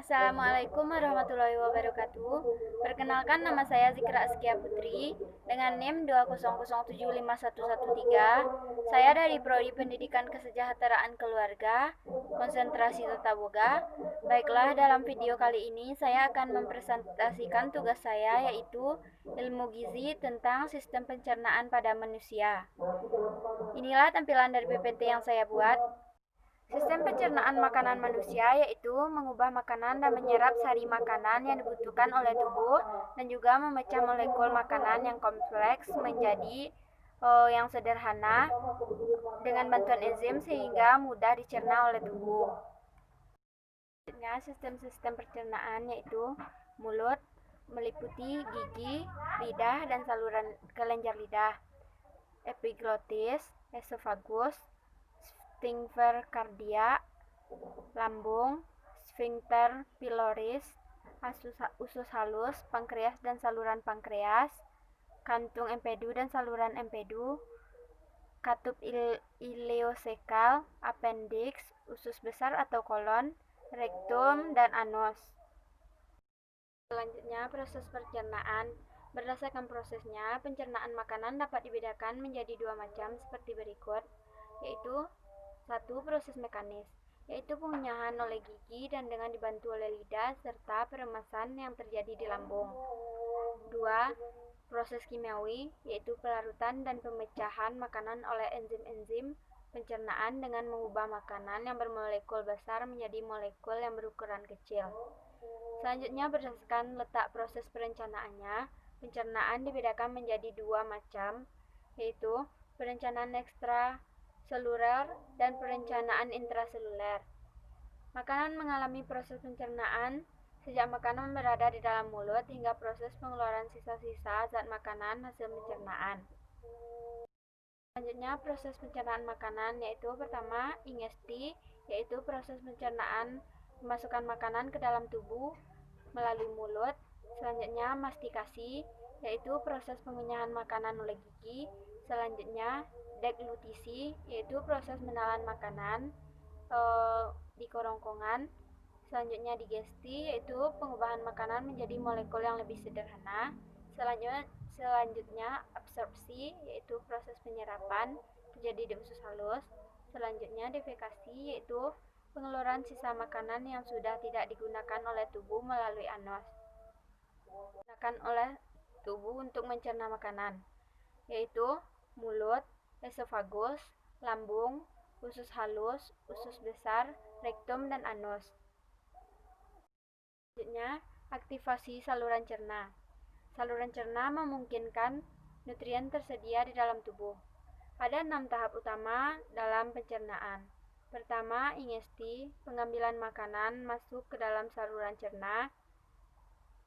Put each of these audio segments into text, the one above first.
Assalamualaikum warahmatullahi wabarakatuh. Perkenalkan, nama saya Zikra Askia Putri dengan NIM 200751113. Saya dari Prodi Pendidikan Kesejahteraan Keluarga, konsentrasi Tata Boga. Baiklah, dalam video kali ini saya akan mempresentasikan tugas saya, yaitu ilmu gizi tentang sistem pencernaan pada manusia. Inilah tampilan dari PPT yang saya buat. Sistem pencernaan makanan manusia yaitu mengubah makanan dan menyerap sari makanan yang dibutuhkan oleh tubuh dan juga memecah molekul makanan yang kompleks menjadi yang sederhana dengan bantuan enzim sehingga mudah dicerna oleh tubuh. Sistem-sistem pencernaan yaitu mulut, meliputi gigi, lidah, dan saluran kelenjar lidah, epiglotis, esofagus, sphincter kardia, lambung, sphincter pylorus, usus halus, pankreas dan saluran pankreas, kantung empedu dan saluran empedu, katup ileosekal, appendix, usus besar atau kolon, rektum, dan anus. Selanjutnya, proses pencernaan. Berdasarkan prosesnya, pencernaan makanan dapat dibedakan menjadi dua macam seperti berikut, yaitu 1. Proses mekanis, yaitu pengunyahan oleh gigi dan dengan dibantu oleh lidah serta peremasan yang terjadi di lambung. 2. Proses kimiawi, yaitu pelarutan dan pemecahan makanan oleh enzim-enzim pencernaan dengan mengubah makanan yang bermolekul besar menjadi molekul yang berukuran kecil. Selanjutnya, berdasarkan letak proses perencanaannya, pencernaan dibedakan menjadi dua macam, yaitu perencanaan ekstraseluler dan perencanaan intraseluler. Makanan mengalami proses pencernaan sejak makanan berada di dalam mulut hingga proses pengeluaran sisa-sisa zat makanan hasil pencernaan. Selanjutnya, proses pencernaan makanan yaitu pertama, ingesti, yaitu proses pencernaan memasukkan makanan ke dalam tubuh melalui mulut. Selanjutnya, mastikasi, yaitu proses pengunyahan makanan oleh gigi. Selanjutnya, deglutisi, yaitu proses menelan makanan di kerongkongan. Selanjutnya, digesti, yaitu pengubahan makanan menjadi molekul yang lebih sederhana. Selanjutnya, absorpsi, yaitu proses penyerapan terjadi di usus halus. Selanjutnya, defekasi, yaitu pengeluaran sisa makanan yang sudah tidak digunakan oleh tubuh melalui anus. Digunakan oleh tubuh untuk mencerna makanan, yaitu mulut, esofagus, lambung, usus halus, usus besar, rektum, dan anus. Selanjutnya, aktivasi saluran cerna. Saluran cerna memungkinkan nutrien tersedia di dalam tubuh. Ada 6 tahap utama dalam pencernaan. Pertama, ingesti, pengambilan makanan masuk ke dalam saluran cerna.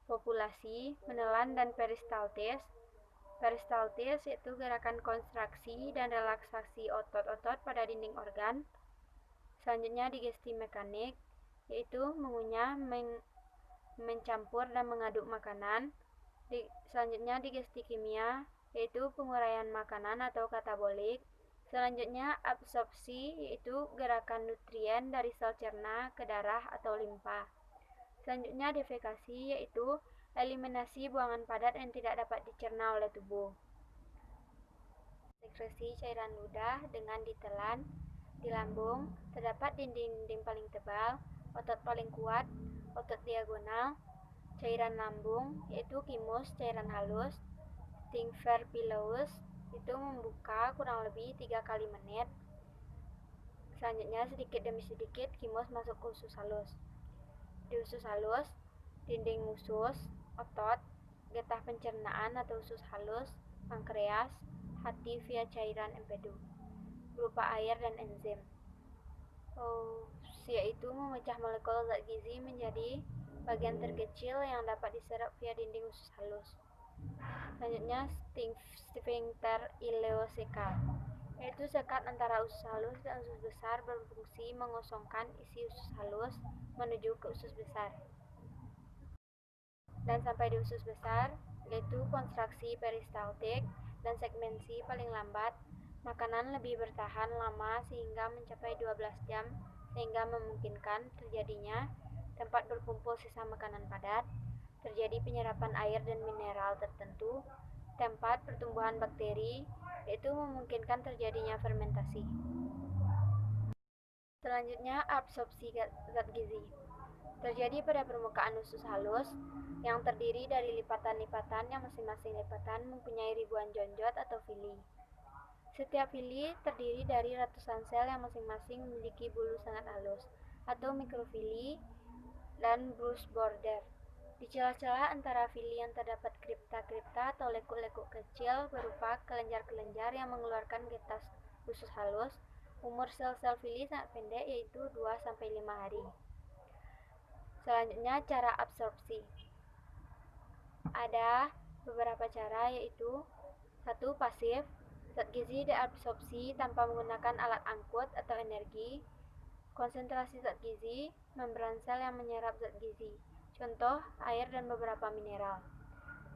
Populasi, menelan, dan peristaltis. Peristaltis yaitu gerakan kontraksi dan relaksasi otot-otot pada dinding organ. Selanjutnya, digesti mekanik, yaitu mengunyah, mencampur, dan mengaduk makanan. Selanjutnya, digesti kimia, yaitu penguraian makanan atau katabolik. Selanjutnya, absorpsi, yaitu gerakan nutrien dari sel cerna ke darah atau limpa. Selanjutnya, defekasi, yaitu eliminasi buangan padat yang tidak dapat dicerna oleh tubuh. Sekresi cairan ludah dengan ditelan. Di lambung, terdapat dinding-dinding paling tebal, otot paling kuat, otot diagonal, cairan lambung, yaitu kimus, cairan halus, sphincter pylorus, itu membuka kurang lebih 3 kali menit. Selanjutnya, sedikit demi sedikit kimus masuk ke usus halus. Di usus halus, dinding usus, otot, getah pencernaan atau usus halus, pankreas, hati via cairan empedu, berupa air dan enzim. Yaitu memecah molekul zat gizi menjadi bagian terkecil yang dapat diserap via dinding usus halus. Selanjutnya, sphincter ileosekal, yaitu sekat antara usus halus dan usus besar berfungsi mengosongkan isi usus halus menuju ke usus besar. Dan sampai di usus besar, yaitu kontraksi peristaltik dan segmensi paling lambat. Makanan lebih bertahan lama sehingga mencapai 12 jam, sehingga memungkinkan terjadinya tempat berkumpul sisa makanan padat, terjadi penyerapan air dan mineral tertentu, tempat pertumbuhan bakteri, yaitu memungkinkan terjadinya fermentasi. Selanjutnya, absorpsi zat gizi. Terjadi pada permukaan usus halus yang terdiri dari lipatan-lipatan yang masing-masing lipatan mempunyai ribuan jonjot atau villi. Setiap villi terdiri dari ratusan sel yang masing-masing memiliki bulu sangat halus atau mikrovilli dan brush border. Di celah-celah antara villi yang terdapat kripta-kripta atau lekuk-lekuk kecil berupa kelenjar-kelenjar yang mengeluarkan gatas usus halus. Umur sel-sel villi sangat pendek, yaitu 2-5 hari. Selanjutnya, cara absorpsi. Ada beberapa cara, yaitu 1. Pasif. Zat gizi diabsorpsi tanpa menggunakan alat angkut atau energi. Konsentrasi zat gizi, membran sel yang menyerap zat gizi. Contoh, air dan beberapa mineral.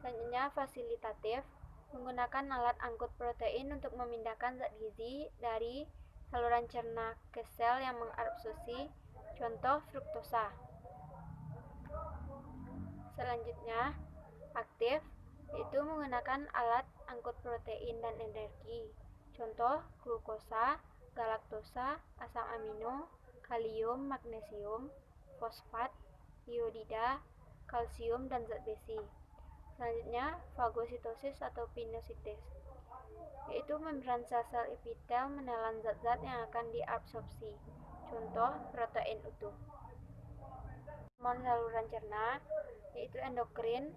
Selanjutnya, fasilitatif. Menggunakan alat angkut protein untuk memindahkan zat gizi dari saluran cerna ke sel yang mengabsorpsi. Contoh, fruktosa. Selanjutnya, aktif, yaitu menggunakan alat angkut protein dan energi. Contoh, glukosa, galaktosa, asam amino, kalium, magnesium, fosfat, iodida, kalsium, dan zat besi. Selanjutnya, fagositosis atau pinositis, yaitu membran sel-sel epitel menelan zat-zat yang akan diabsorpsi. Contoh, protein utuh. Hormon saluran cerna, yaitu endokrin,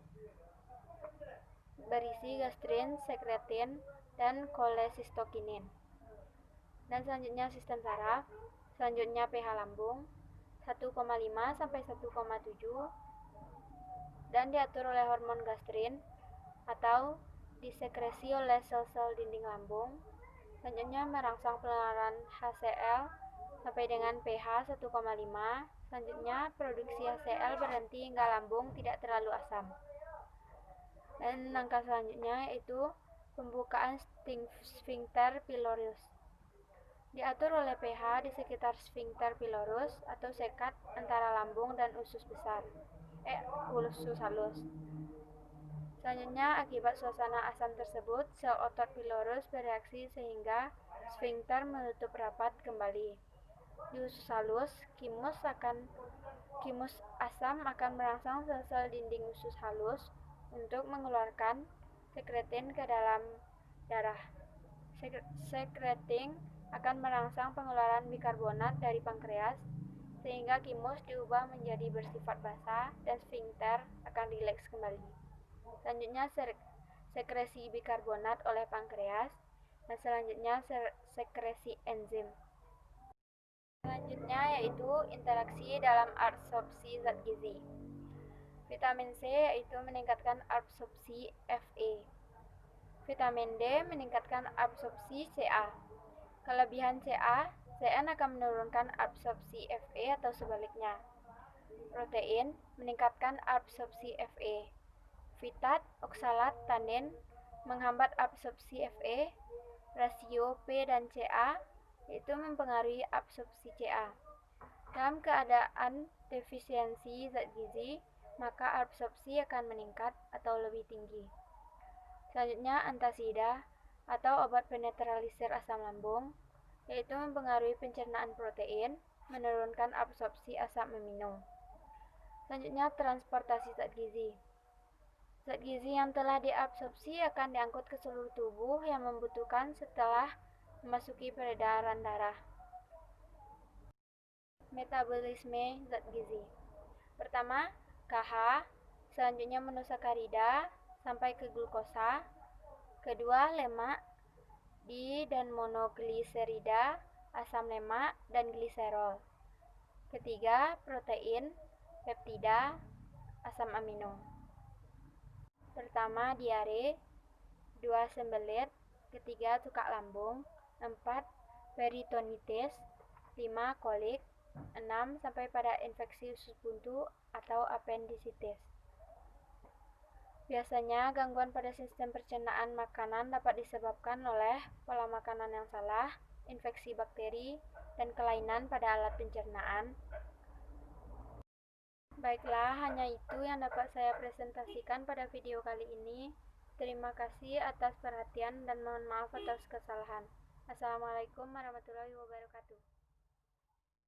berisi gastrin, sekretin, dan kolesistokinin. Dan selanjutnya sistem saraf. Selanjutnya pH lambung 1,5 sampai 1,7 dan diatur oleh hormon gastrin atau disekresi oleh sel-sel dinding lambung. Selanjutnya merangsang pengeluaran HCl sampai dengan pH 1,5. Selanjutnya produksi HCl berhenti hingga lambung tidak terlalu asam. Dan langkah selanjutnya yaitu pembukaan sphincter pylorus. Diatur oleh pH di sekitar sphincter pylorus atau sekat antara lambung dan usus halus. Selanjutnya, akibat suasana asam tersebut, sel otot pylorus bereaksi sehingga sphincter menutup rapat kembali. Di usus halus, kimus asam akan merangsang sel-sel dinding usus halus untuk mengeluarkan sekretin ke dalam darah. Sekretin akan merangsang pengeluaran bikarbonat dari pankreas sehingga kimus diubah menjadi bersifat basah dan sphincter akan rileks kembali. Selanjutnya, sekresi bikarbonat oleh pankreas, dan selanjutnya sekresi enzim. Selanjutnya yaitu interaksi dalam absorpsi zat gizi. Vitamin C yaitu meningkatkan absorpsi Fe. Vitamin D meningkatkan absorpsi Ca. Kelebihan Ca, Cn akan menurunkan absorpsi Fe atau sebaliknya. Protein meningkatkan absorpsi Fe. Fitat, oksalat, tanin menghambat absorpsi Fe. Rasio P dan Ca yaitu mempengaruhi absorpsi Ca. Dalam keadaan defisiensi zat gizi, maka absorpsi akan meningkat atau lebih tinggi. Selanjutnya, antasida atau obat penetralisir asam lambung, yaitu mempengaruhi pencernaan protein, menurunkan absorpsi asam amino. Selanjutnya, transportasi zat gizi. Zat gizi yang telah diabsorpsi akan diangkut ke seluruh tubuh yang membutuhkan setelah memasuki peredaran darah. Metabolisme zat gizi. Pertama, KH, selanjutnya monosakarida sampai ke glukosa. Kedua, lemak, di dan monogliserida, asam lemak, dan gliserol. Ketiga, protein, peptida, asam amino. Pertama, diare. 2, sembelit. Ketiga, tukak lambung. 4, peritonitis. 5, kolik. 6, sampai pada infeksi usus buntu atau appendicitis. Biasanya, gangguan pada sistem pencernaan makanan dapat disebabkan oleh pola makanan yang salah, infeksi bakteri, dan kelainan pada alat pencernaan. Baiklah, hanya itu yang dapat saya presentasikan pada video kali ini. Terima kasih atas perhatian dan mohon maaf atas kesalahan. Assalamualaikum warahmatullahi wabarakatuh.